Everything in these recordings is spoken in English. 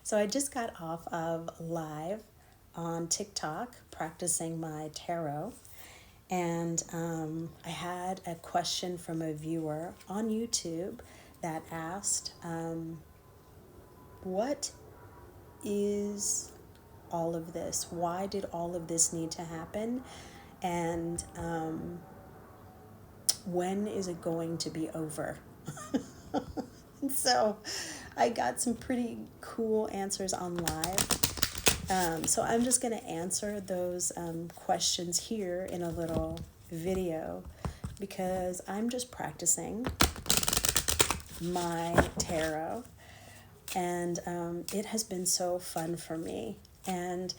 So I just got off of live on TikTok practicing my tarot, and I had a question from a viewer on YouTube that asked, what is all of this? Why did all of this need to happen? And when is it going to be over? So I got some pretty cool answers on live. So I'm just going to answer those questions here in a little video because I'm just practicing my tarot, and it has been so fun for me. And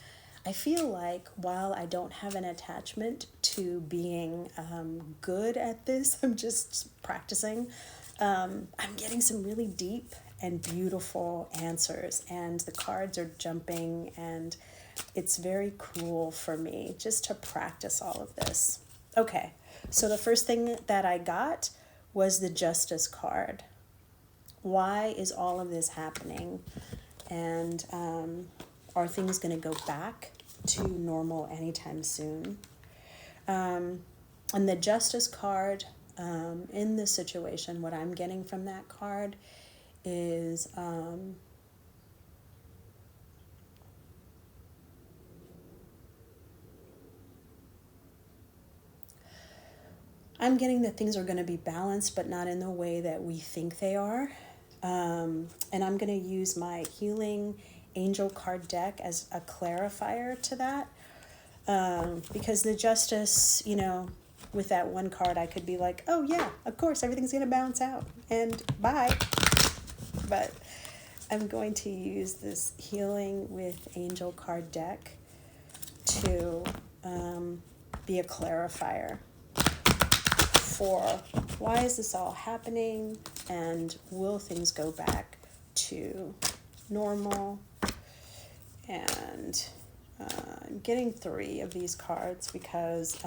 I feel like while I don't have an attachment to being good at this, I'm just practicing. I'm getting some really deep and beautiful answers, and the cards are jumping, and it's very cool for me just to practice all of this. Okay, so the first thing that I got was the Justice card. Why is all of this happening? And are things going to go back to normal anytime soon? And the Justice card, in this situation, what I'm getting from that card is I'm getting that things are going to be balanced, but not in the way that we think they are. And I'm going to use my Healing Angel card deck as a clarifier to that. Because the Justice, with that one card, I could be like, oh yeah, of course, everything's going to balance out and bye. But I'm going to use this Healing with Angel card deck to be a clarifier for why is this all happening, and will things go back to normal. And I'm getting 3 of these cards because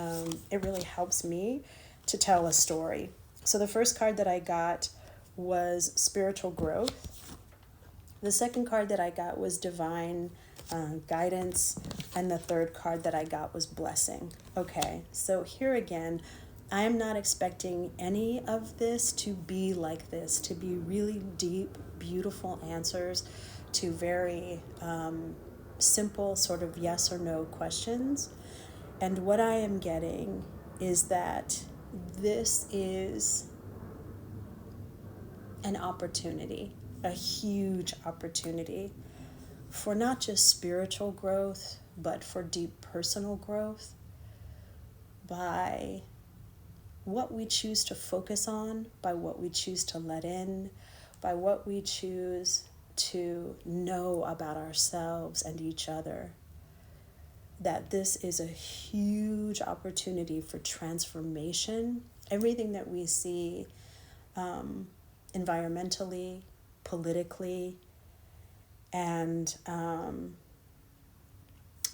it really helps me to tell a story. So the first card that I got was Spiritual Growth. The second card that I got was Divine Guidance. And the third card that I got was Blessing. Okay, so here again, I am not expecting any of this to be like this, to be really deep, beautiful answers to very simple sort of yes or no questions. And what I am getting is that this is an opportunity, a huge opportunity for not just spiritual growth, but for deep personal growth by what we choose to focus on, by what we choose to let in, by what we choose to know about ourselves and each other. That this is a huge opportunity for transformation. Everything that we see environmentally, politically, and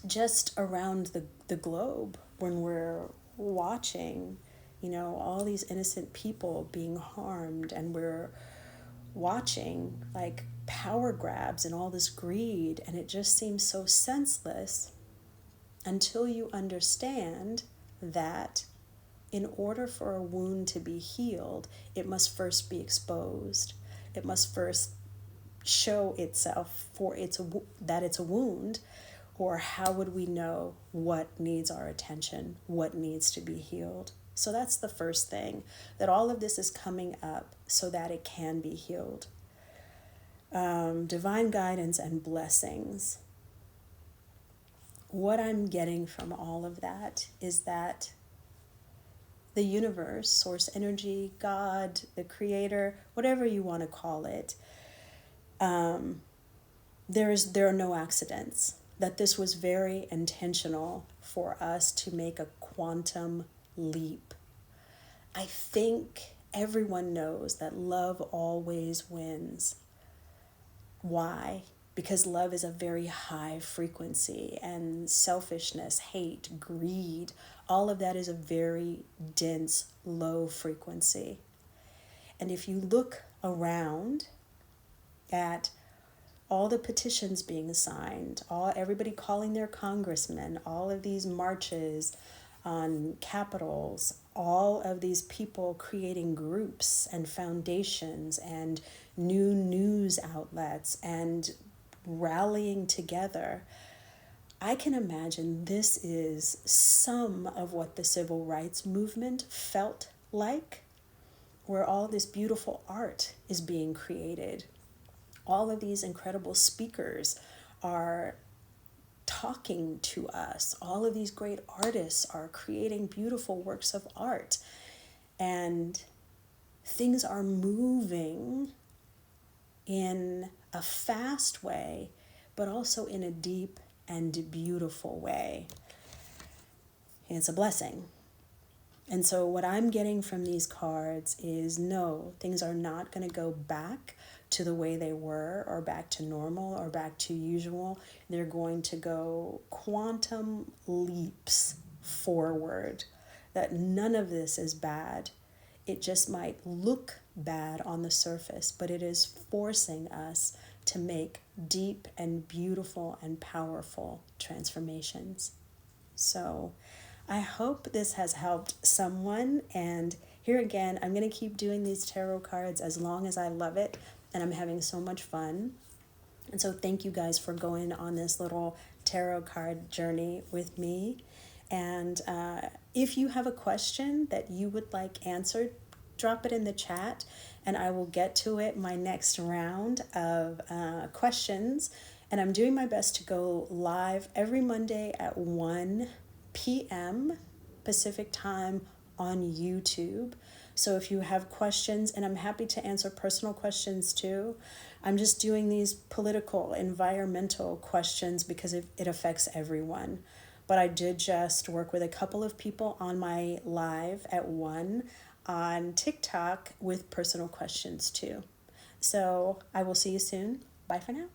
just around the globe, when we're watching all these innocent people being harmed, and we're watching like power grabs and all this greed, and it just seems so senseless until you understand that in order for a wound to be healed, it must first be exposed. It must first show itself that it's a wound, or how would we know what needs our attention, what needs to be healed? So that's the first thing, that all of this is coming up so that it can be healed. Divine guidance and blessings. What I'm getting from all of that is that the universe, source energy, God, the creator, whatever you want to call it, there are no accidents. That this was very intentional for us to make a quantum leap. I think everyone knows that love always wins. Why? Because love is a very high frequency, and selfishness, hate, greed, all of that is a very dense, low frequency. And if you look around at all the petitions being signed, everybody calling their congressmen, all of these marches on capitals, all of these people creating groups and foundations and new news outlets and rallying together. I can imagine this is some of what the civil rights movement felt like, where all this beautiful art is being created. All of these incredible speakers are talking to us. All of these great artists are creating beautiful works of art. And things are moving in a fast way, but also in a deep and beautiful way. It's a blessing. And so what I'm getting from these cards is no, things are not going to go back to the way they were or back to normal or back to usual. They're going to go quantum leaps forward. That none of this is bad. It just might look bad on the surface, but it is forcing us to make deep and beautiful and powerful transformations. So I hope this has helped someone. And here again, I'm going to keep doing these tarot cards as long as I love it. And I'm having so much fun. And so thank you guys for going on this little tarot card journey with me. And if you have a question that you would like answered, drop it in the chat and I will get to it my next round of questions. And I'm doing my best to go live every Monday at 1 p.m. Pacific time on YouTube. So if you have questions, and I'm happy to answer personal questions too. I'm just doing these political, environmental questions because it affects everyone. But I did just work with a couple of people on my live at 1 on TikTok with personal questions too. So I will see you soon. Bye for now.